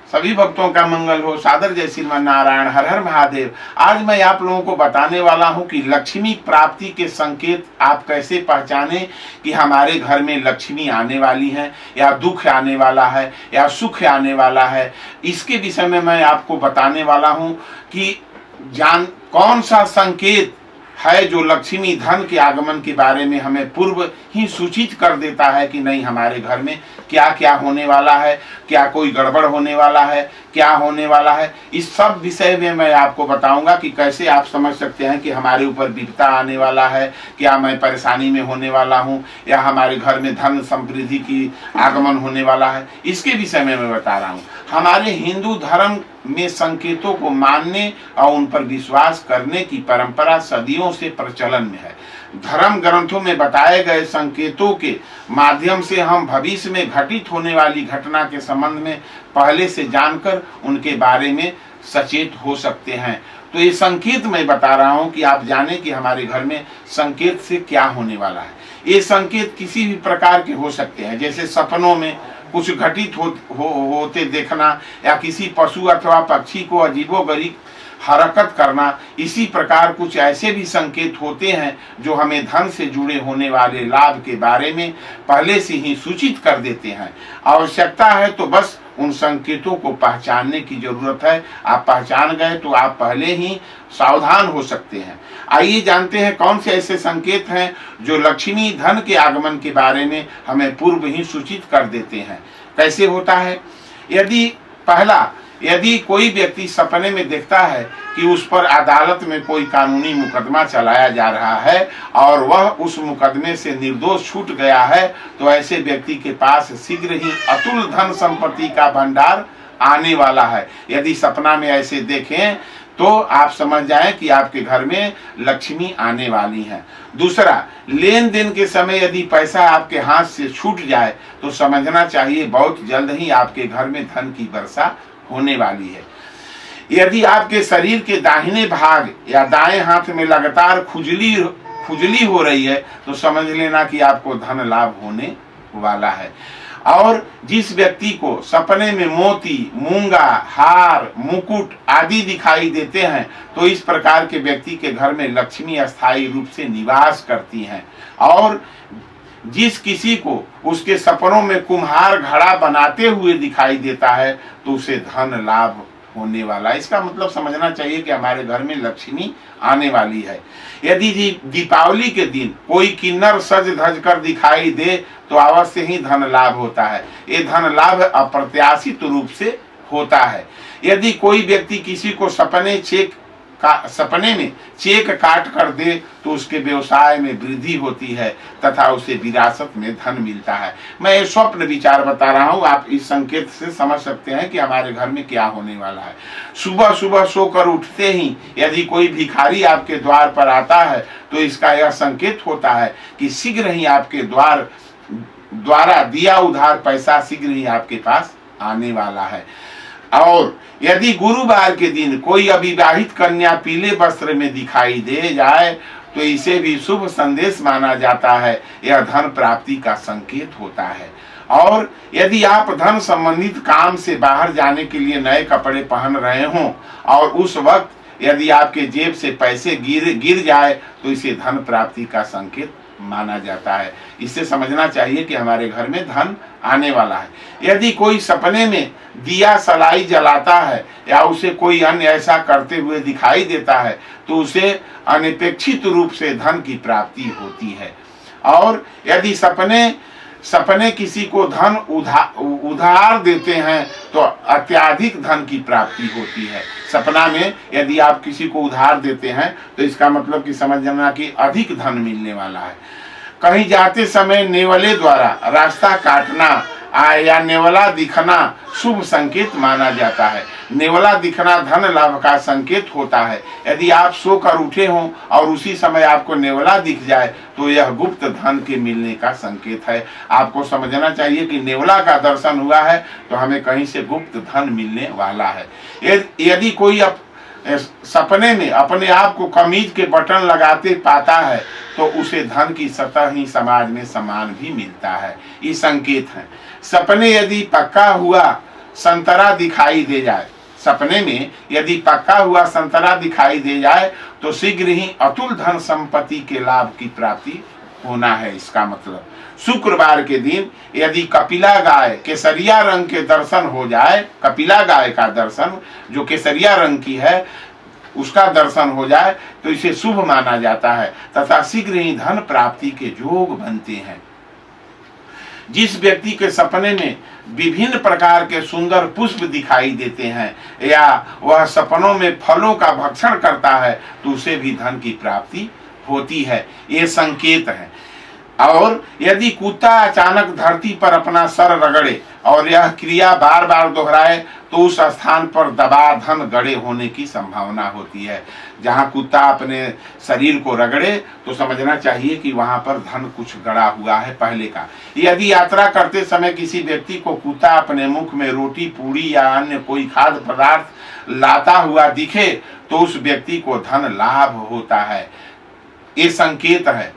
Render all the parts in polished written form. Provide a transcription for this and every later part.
सभी भक्तों का मंगल हो। सादर जय श्रीमान नारायण। हर हर महादेव। आज मैं आप लोगों को बताने वाला हूं कि लक्ष्मी प्राप्ति के संकेत आप कैसे पहचाने कि हमारे घर में लक्ष्मी आने वाली है, या दुख आने वाला है, या सुख आने वाला है। इसके विषय में मैं आपको बताने वाला हूं कि कौन सा संकेत है जो लक्ष्मी धन के आगमन के बारे में हमें पूर्व ही सूचित कर देता है कि नहीं, हमारे घर में क्या क्या होने वाला है, क्या कोई गड़बड़ होने वाला है, क्या होने वाला है। इस सब विषय में मैं आपको बताऊंगा कि कैसे आप समझ सकते हैं कि हमारे ऊपर विपदा आने वाला है, क्या मैं परेशानी में होने वाला हूं, या हमारे घर में धन समृद्धि की आगमन होने वाला है। इसके विषय में मैं बता रहा हूं। हमारे हिंदू धर्म में संकेतों को मानने और उन पर विश्वास करने की परंपरा सदियों से प्रचलन में है। धर्म ग्रंथों में बताए गए संकेतों के माध्यम से हम भविष्य में घटित होने वाली घटना के संबंध में पहले से जानकर उनके बारे में सचेत हो सकते हैं। तो ये संकेत मैं बता रहा हूं कि आप जाने कि हमारे घर में संकेत से क्या होने वाला है। ये संकेत किसी भी प्रकार के हो सकते हैं, जैसे सपनों में कुछ घटित होते देखना, या किसी पशु अथवा पक्षी को अजीबोगरीब हरकत करना। इसी प्रकार कुछ ऐसे भी संकेत होते हैं जो हमें धन से जुड़े होने वाले लाभ के बारे में पहले से ही सूचित कर देते हैं। आवश्यकता है तो बस उन संकेतों को पहचानने की जरूरत है। आप पहचान गए तो आप पहले ही सावधान हो सकते हैं। आइए जानते हैं कौन से ऐसे संकेत हैं जो लक्ष्मी धन के आगमन के बारे में हमें पूर्व ही सूचित कर देते हैं। कैसे होता है? यदि कोई व्यक्ति सपने में देखता है कि उस पर अदालत में कोई कानूनी मुकदमा चलाया जा रहा है और वह उस मुकदमे से निर्दोष छूट गया है, तो ऐसे व्यक्ति के पास शीघ्र ही अतुल धन संपत्ति का भंडार आने वाला है। यदि सपना में ऐसे देखें तो आप समझ जाएं कि आपके घर में लक्ष्मी आने वाली है। दूसरा, लेन देन के समय यदि पैसा आपके हाथ से छूट जाए तो समझना चाहिए बहुत जल्द ही आपके घर में धन की वर्षा होने वाली है। यदि आपके शरीर के दाहिने भाग या दाएं हाथ में लगातार खुजली हो रही है तो समझ लेना कि आपको धन लाभ होने वाला है। और जिस व्यक्ति को सपने में मोती, मूंगा, हार, मुकुट आदि दिखाई देते हैं तो इस प्रकार के व्यक्ति के घर में लक्ष्मी अस्थायी रूप से निवास करती हैं। और जिस किसी को उसके सपनों में कुम्हार घड़ा बनाते हुए दिखाई देता है तो उसे धन लाभ होने वाला है। इसका मतलब समझना चाहिए कि हमारे घर में लक्ष्मी आने वाली है। यदि दीपावली के दिन कोई किन्नर सज धज कर दिखाई दे तो अवश्य ही धन लाभ होता है। ये धन लाभ अप्रत्याशित रूप से होता है। यदि कोई व्यक्ति किसी को सपने में चेक काट कर दे तो उसके व्यवसाय में वृद्धि होती है तथा उसे विरासत में धन मिलता है। मैं ये स्वप्न विचार बता रहा हूँ, आप इस संकेत से समझ सकते हैं कि हमारे घर में क्या होने वाला है। सुबह सुबह सोकर उठते ही यदि कोई भिखारी आपके द्वार पर आता है तो इसका यह संकेत होता है कि शीघ्र ही आपके द्वारा दिया उधार पैसा शीघ्र ही आपके पास आने वाला है। और यदि गुरुवार के दिन कोई अविवाहित कन्या पीले वस्त्र में दिखाई दे जाए तो इसे भी शुभ संदेश माना जाता है। यह धन प्राप्ति का संकेत होता है। और यदि आप धन संबंधित काम से बाहर जाने के लिए नए कपड़े पहन रहे हों और उस वक्त यदि आपके जेब से पैसे गिर जाए तो इसे धन प्राप्ति का संकेत माना जाता है। इससे समझना चाहिए कि हमारे घर में धन आने वाला है। यदि कोई सपने में दिया सलाई जलाता है या उसे कोई अन्य ऐसा करते हुए दिखाई देता है तो उसे अनपेक्षित रूप से धन की प्राप्ति होती है। और यदि सपने किसी को धन उधार देते हैं तो अत्यधिक धन की प्राप्ति होती है। सपना में यदि आप किसी को उधार देते हैं तो इसका मतलब कि समझना कि अधिक धन मिलने वाला है। कहीं जाते समय नेवले द्वारा रास्ता काटना या नेवला दिखना शुभ संकेत माना जाता है। नेवला दिखना धन लाभ का संकेत होता है। यदि आप सोकर उठे हों और उसी समय आपको नेवला दिख जाए तो यह गुप्त धन के मिलने का संकेत है। आपको समझना चाहिए कि नेवला का दर्शन हुआ है तो हमें कहीं से गुप्त धन मिलने वाला है। यदि कोई सपने में अपने आप को कमीज के बटन लगाते पाता है तो उसे धन की सतह ही समाज में सम्मान भी मिलता है। ये संकेत है। सपने यदि पक्का हुआ संतरा दिखाई दे जाए, सपने में यदि पका हुआ संतरा दिखाई दे जाए तो शीघ्र ही अतुल धन संपत्ति के लाभ की प्राप्ति होना है। इसका मतलब शुक्रवार के दिन यदि कपिला गाय केसरिया रंग के दर्शन हो जाए, कपिला गाय का दर्शन जो केसरिया रंग की है उसका दर्शन हो जाए तो इसे शुभ माना जाता है तथा शीघ्र ही धन प्राप्ति के योग बनते हैं। जिस व्यक्ति के सपने में विभिन्न प्रकार के सुंदर पुष्प दिखाई देते हैं या वह सपनों में फलों का भक्षण करता है तो उसे भी धन की प्राप्ति होती है, ये संकेत है। और यदि कुत्ता अचानक धरती पर अपना सर रगड़े और यह क्रिया बार बार दोहराए तो उस स्थान पर दबा धन गड़े होने की संभावना होती है। जहाँ कुत्ता अपने शरीर को रगड़े तो समझना चाहिए कि वहां पर धन कुछ गड़ा हुआ है पहले का। यदि यात्रा करते समय किसी व्यक्ति को कुत्ता अपने मुख में रोटी पूड़ी या अन्य कोई खाद्य पदार्थ लाता हुआ दिखे तो उस व्यक्ति को धन लाभ होता है, ये संकेत है।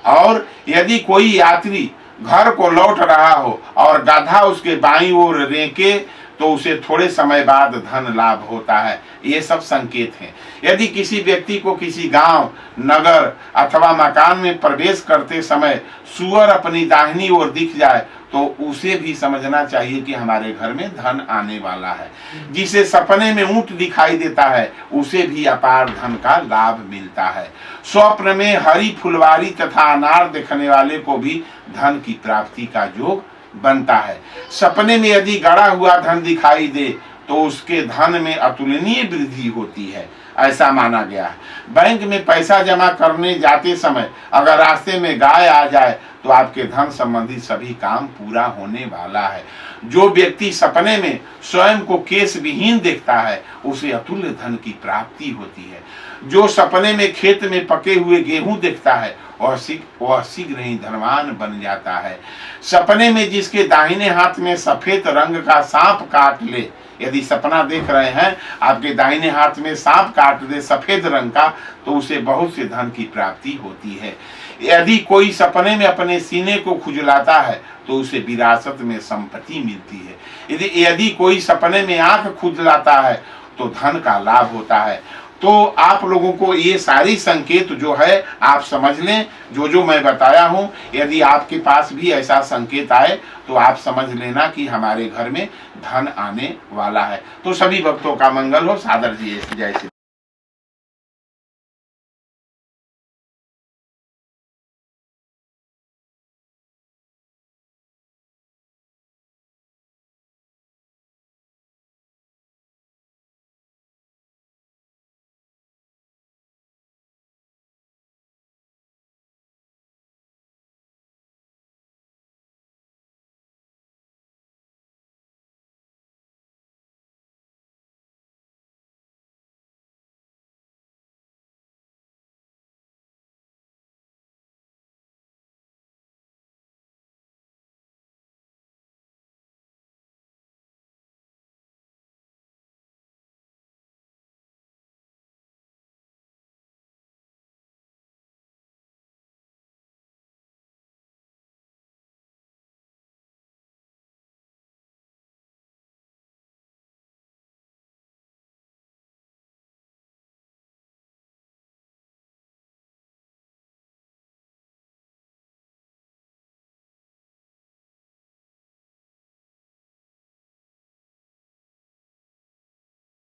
और यदि कोई यात्री घर को लौट रहा हो और गधा उसके बाईं ओर रेंके तो उसे थोड़े समय बाद धन लाभ होता है, ये सब संकेत हैं। यदि किसी व्यक्ति को किसी गांव, नगर अथवा मकान में प्रवेश करते समय सुअर अपनी दाहिनी ओर दिख जाए तो उसे भी समझना चाहिए कि हमारे घर में धन आने वाला है। जिसे सपने में ऊंट दिखाई देता है उसे भी अपार धन का लाभ मिलता है। स्वप्न में हरी फुलवारी तथा अनार देखने वाले को भी धन की प्राप्ति का योग बनता है। सपने में यदि गड़ा हुआ धन दिखाई दे तो उसके धन में अतुलनीय वृद्धि होती है, ऐसा माना गया है। बैंक में पैसा जमा करने जाते समय अगर रास्ते में गाय आ जाए तो आपके धन संबंधी सभी काम पूरा होने वाला है। जो व्यक्ति सपने में स्वयं को केश विहीन देखता है उसे अतुल्य धन की प्राप्ति होती है। जो सपने में खेत में पके हुए गेहूं देखता है वह शीघ्र ही धनवान बन जाता है। सपने में जिसके दाहिने हाथ में सफेद रंग का सांप काट ले, यदि सपना देख रहे हैं आपके दाहिने हाथ में सांप काट दे सफेद रंग का तो उसे बहुत से धन की प्राप्ति होती है। यदि कोई सपने में अपने सीने को खुजलाता है तो उसे विरासत में संपत्ति मिलती है। यदि कोई सपने में आंख खुजलाता है तो धन का लाभ होता है। तो आप लोगों को ये सारी संकेत जो है आप समझ लें, जो मैं बताया हूँ। यदि आपके पास भी ऐसा संकेत आए तो आप समझ लेना कि हमारे घर में धन आने वाला है। तो सभी भक्तों का मंगल हो। सादर जी जय श्री